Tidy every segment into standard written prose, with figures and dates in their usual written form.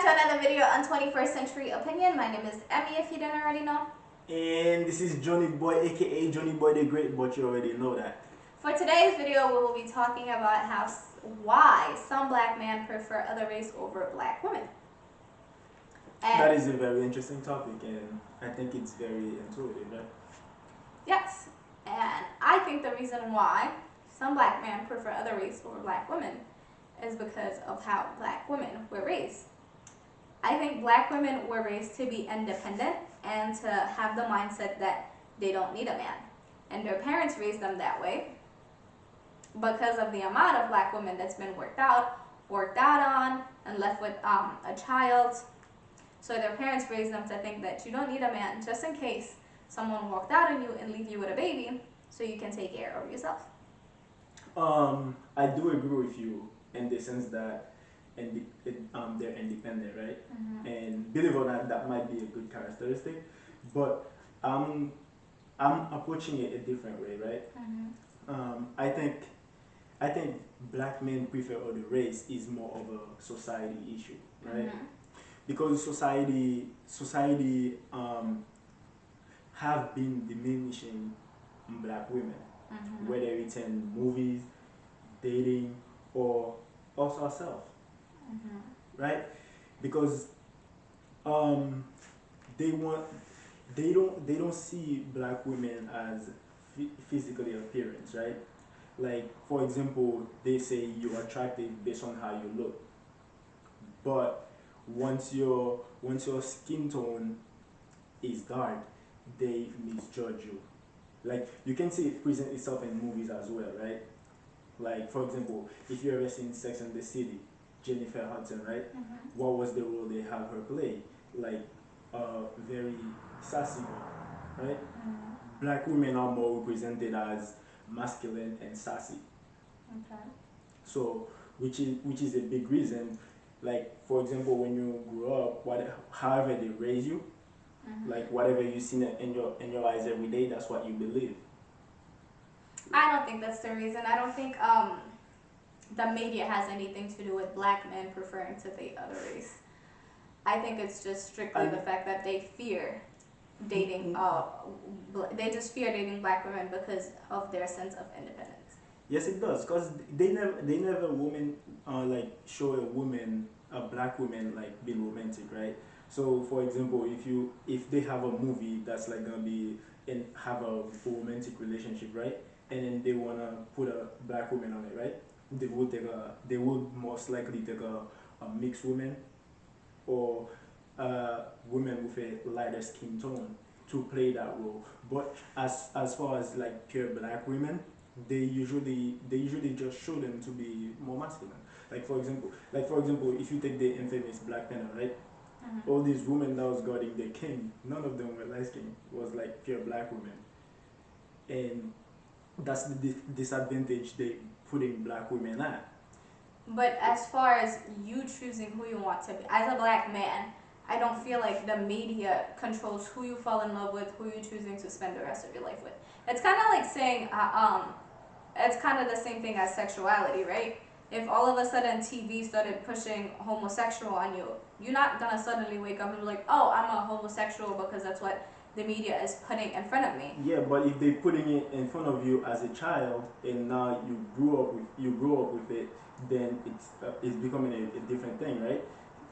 back to another video on 21st Century Opinion. My name is Emmy, if you didn't already know. And this is Johnny Boy, aka Johnny Boy the Great, but you already know that. For today's video, we will be talking about why some black men prefer other race over black women. And that is a very interesting topic, and I think it's very intuitive, right? yes, and I think the reason why some black men prefer other race over black women is because of how black women were raised. I think black women were raised to be independent and to have the mindset that they don't need a man. And their parents raised them that way because of the amount of black women that's been worked out on, and left with a child. So their parents raised them to think that you don't need a man just in case someone walked out on you and leave you with a baby so you can take care of yourself. I do agree with you in the sense that they're independent, right? Mm-hmm. And believe it or not, that might be a good characteristic, but I'm approaching it a different way, right? Mm-hmm. I think black men prefer other race is more of a society issue, right? Mm-hmm. Because society have been diminishing black women, Mm-hmm. whether it's in movies, dating, or also ourselves, Mm-hmm. right? Because they want they don't see black women as physically appearance, right? Like, for example, they say you're attractive based on how you look, but once your skin tone is dark, they misjudge you. Like, you can see it present itself in movies as well, right? Like, for example, if you ever seen Sex and the City, Jennifer Hudson, right? Mm-hmm. What was the role they have her play? Like, very sassy girl, right? Mm-hmm. Black women are more represented as masculine and sassy. Okay. So, which is a big reason. Like, for example, when you grow up, however they raise you, Mm-hmm. like whatever you see in your eyes every day, that's what you believe. I don't think that's the reason. I don't think the media has anything to do with black men preferring to date other race. I think it's just strictly the fact that they fear dating. They just fear dating black women because of their sense of independence. Yes, it does, cause they never like show a black woman like being romantic, right? So, for example, if they have a movie that's like gonna be and have a romantic relationship, right? And then they wanna put a black woman on it, right? They would most likely take a mixed woman, or women with a lighter skin tone to play that role. But as far as like pure black women, they usually just show them to be more masculine. Like for example, if you take the infamous Black Panther, right? Mm-hmm. All these women that was guarding the king, none of them were light skinned. Was like pure black women, and that's the disadvantage they putting black women at. But as far as you choosing who you want to be, as a black man, I don't feel like the media controls who you fall in love with, who you're choosing to spend the rest of your life with. It's kind of like saying, it's kind of the same thing as sexuality, right? If all of a sudden TV started pushing homosexual on you, you're not gonna suddenly wake up and be like, oh, I'm a homosexual because that's what the media is putting in front of me. Yeah, but if they're putting it in front of you as a child, and now you grow up with it, then it's becoming a different thing, right?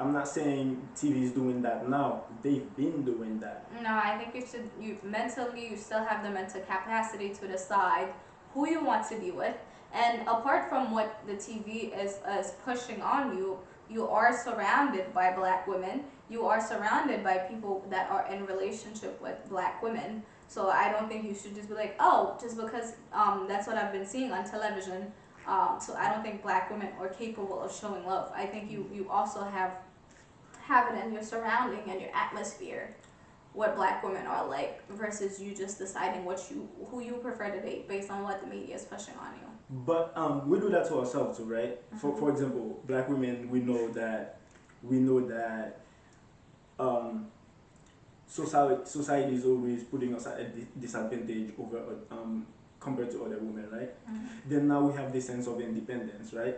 I'm not saying TV is doing that now. They've been doing that. No, I think you still have the mental capacity to decide who you want to be with. And apart from what the TV is pushing on you, you are surrounded by black women. You are surrounded by people that are in relationship with black women. So I don't think you should just be like, oh, just because that's what I've been seeing on television. So I don't think black women are capable of showing love. I think you also have it in your surrounding and your atmosphere what black women are like versus you just deciding who you prefer to date based on what the media is pushing on you. But we do that to ourselves too, right? For example, black women, we know that society is always putting us at a disadvantage over compared to other women, right? Then now we have this sense of independence, right?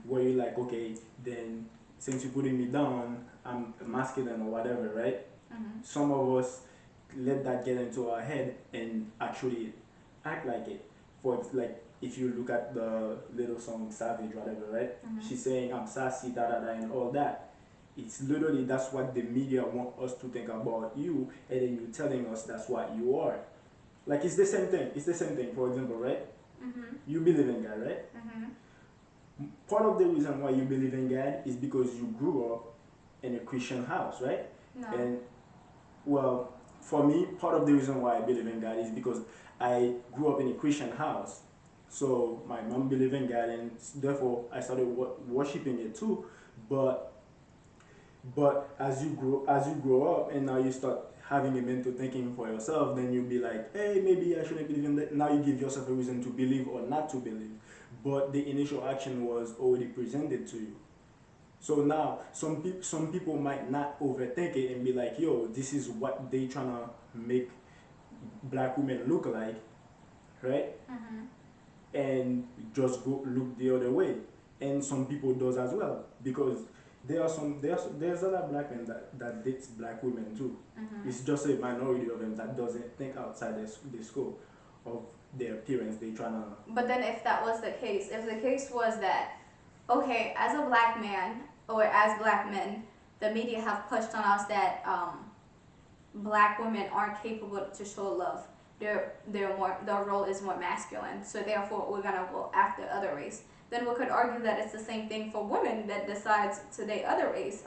Where you're like, okay, then since you're putting me down, I'm masculine or whatever, right? Mhm. Some of us let that get into our head and actually act like it. Like if you look at the little song Savage, whatever, right? Mhm. She's saying I'm sassy, da da da, and all that. It's literally that's what the media want us to think about you, and then you telling us that's what you are. Like it's the same thing. It's the same thing. For example, right? Mhm. You believe in God, right? Mhm. Part of the reason why you believe in God is because you grew up in a Christian house, right? No. And well, for me, part of the reason why I believe in God is because I grew up in a Christian house. So my mom believed in God, and therefore I started worshiping it too. But as you grow up, and now you start having a mental thinking for yourself, then you'll be like, hey, maybe I shouldn't believe in that. Now you give yourself a reason to believe or not to believe. But the initial action was already presented to you. So now some people might not overthink it and be like, yo, this is what they trying to make black women look like, right? Mhm. And just go look the other way. And some people does as well because there's a lot of black men that dates black women too. Mhm. It's just a minority of them that doesn't think outside the scope of their appearance. They trying to. But then, if that was the case, if the case was that, okay, as a black man or as black men, the media have pushed on us that black women aren't capable to show love. Their role is more masculine. So therefore, we're gonna go after other race. Then we could argue that it's the same thing for women that decides to date other race.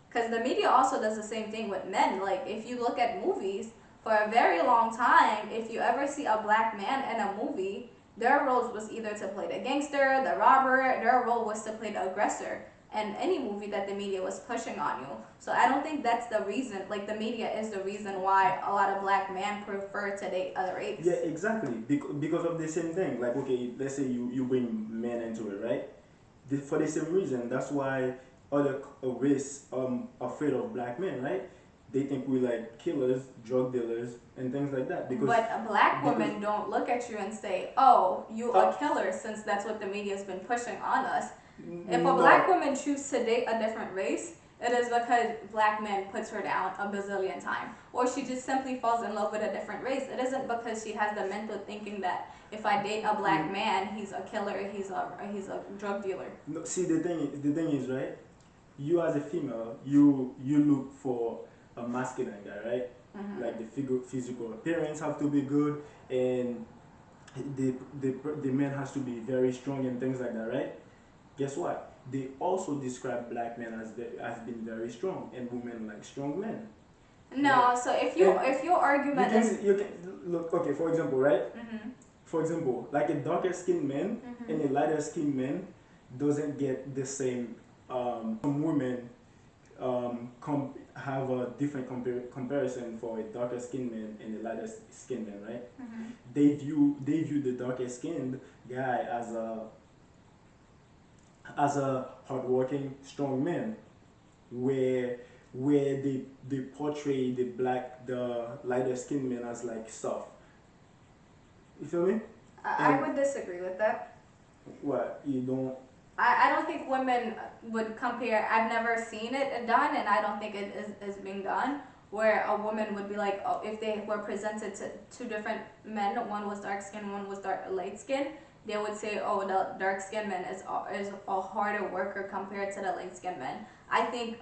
Because the media also does the same thing with men. Like if you look at movies, for a very long time, if you ever see a black man in a movie, their roles was either to play the gangster, the robber. Their role was to play the aggressor in any movie that the media was pushing on you. So I don't think that's the reason. Like the media is the reason why a lot of black men prefer to date other Yeah, race. exactly. Because of the same thing. Like, okay, let's say you bring men into it, right? For the same reason, that's why other race afraid of black men, right? They think we like killers, drug dealers, and things like that. But a black Because women don't look at you and say, "Oh, you a uh, killer," since that's what the media's been pushing on us. If a black no, woman chooses to date a different race, it is because black men puts her down a bazillion times. Or she just simply falls in love with a different race. It isn't because she has the mental thinking that if I date a black man, he's a killer, he's a drug dealer. no. See, the thing is, right? You as a female, you look for a masculine guy, right? Mm-hmm. Like the physical appearance have to be good, and the man has to be very strong and things like that, right? Guess what? They also describe black men as being very strong, and women like strong men, right? No, so And if your argument is you can look, okay. For example, right? mm-hmm. For example, like a darker skinned man and a Mm-hmm. lighter skinned man doesn't get the same. Some women have a different comparison for a darker skinned man and a lighter skinned man, right? Mm-hmm. They view the darker skinned guy as a hardworking, strong man, where they portray the lighter skinned man as like soft. You feel me? I And would disagree with that. what you don't. I don't think women would compare. I've never seen it done, and I don't think it is being done. Where a woman would be like, oh, if they were presented to two different men, one was dark skinned, one was light skinned, they would say, oh, the dark skinned man is a harder worker compared to the light skinned man. I think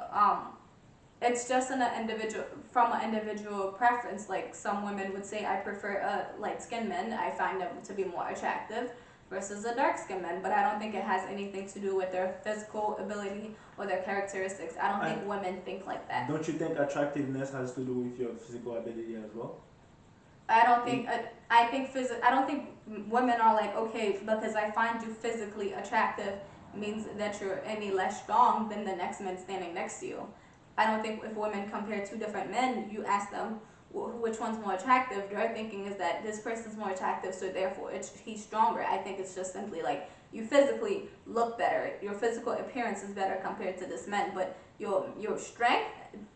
it's just from an individual preference. Like some women would say, I prefer a light skinned man. I find them to be more attractive versus a dark skinned man. But I don't think it has anything to do with their physical ability or their characteristics. I don't I, think women think like that. don't you think attractiveness has to do with your physical ability as well? I don't think I don't think women are like, okay, because I find you physically attractive means that you're any less strong than the next man standing next to you. I don't think if women compare two different men, you ask them which one's more attractive, their thinking is that this person's more attractive, so therefore he's stronger. I think it's just simply like you physically look better, your physical appearance is better compared to this man, but your strength,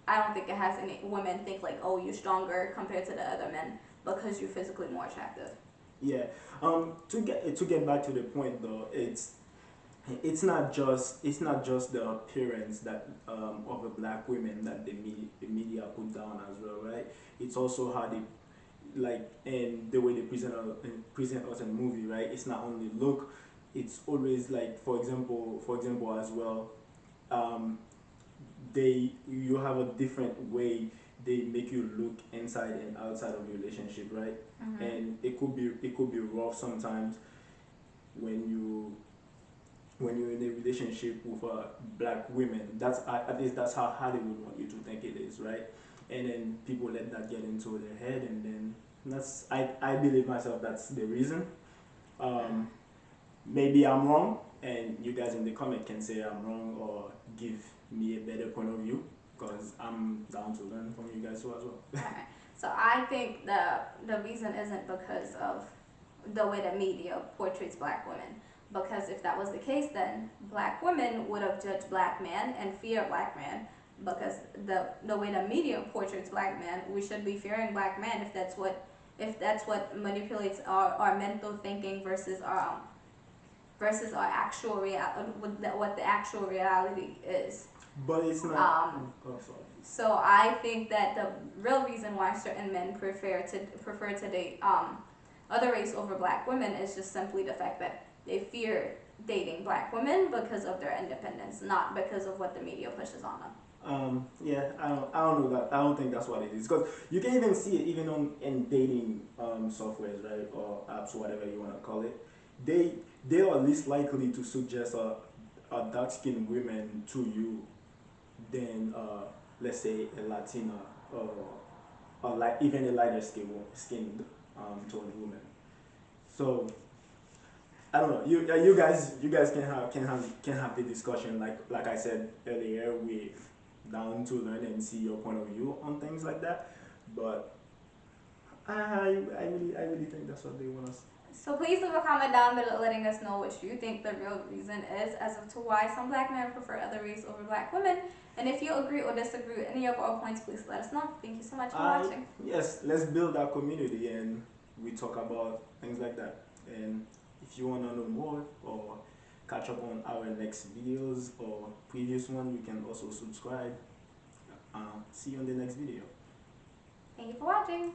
I don't think it has any women think like, oh, you're stronger compared to the other men because you're physically more attractive. Yeah. To get back to the point though, it's not just the appearance that of the black women that the media put down as well, right? It's also how they like and the way they present us in movie, right? It's not only look, it's always like for example as well, um, they you have a different way they make you look inside and outside of your relationship, right? Mm-hmm. And it could be rough sometimes when you're in a relationship with black women. That's at least that's how Hollywood want you to think it is, right? And then people let that get into their head, and then that's I believe myself that's the reason. Um, Maybe I'm wrong, and you guys in the comment can say I'm wrong or give me a better point of view, because I'm down to learn from you guys too as well. Alright. So I think the reason isn't because of the way the media portrays black women. Because if that was the case, then black women would have judged black men and fear black men. Because the way the media portrays black men, we should be fearing black men if that's what manipulates our mental thinking versus our actual what the actual reality is. But it's not. Oh, sorry. So I think that the real reason why certain men prefer to date other race over black women is just simply the fact that they fear dating black women because of their independence, not because of what the media pushes on them. Yeah, I don't know that. I don't think that's what it is. Because you can even see it even on in dating softwares, right, or apps, whatever you want to call it. They they are least likely to suggest a dark skinned woman to you than let's say a Latina or like even a lighter skinned toned woman. So I don't know. You guys can have the discussion like I said earlier. We down to learn and see your point of view on things like that. But I really think that's what they want us. So please leave a comment down below letting us know what you think the real reason is as to why some black men prefer other race over black women. And if you agree or disagree with any of our points, please let us know. Thank you so much for watching. Yes, let's build our community and we talk about things like that. And if you wanna know more or catch up on our next videos or previous one, you can also subscribe. See you on the next video. Thank you for watching.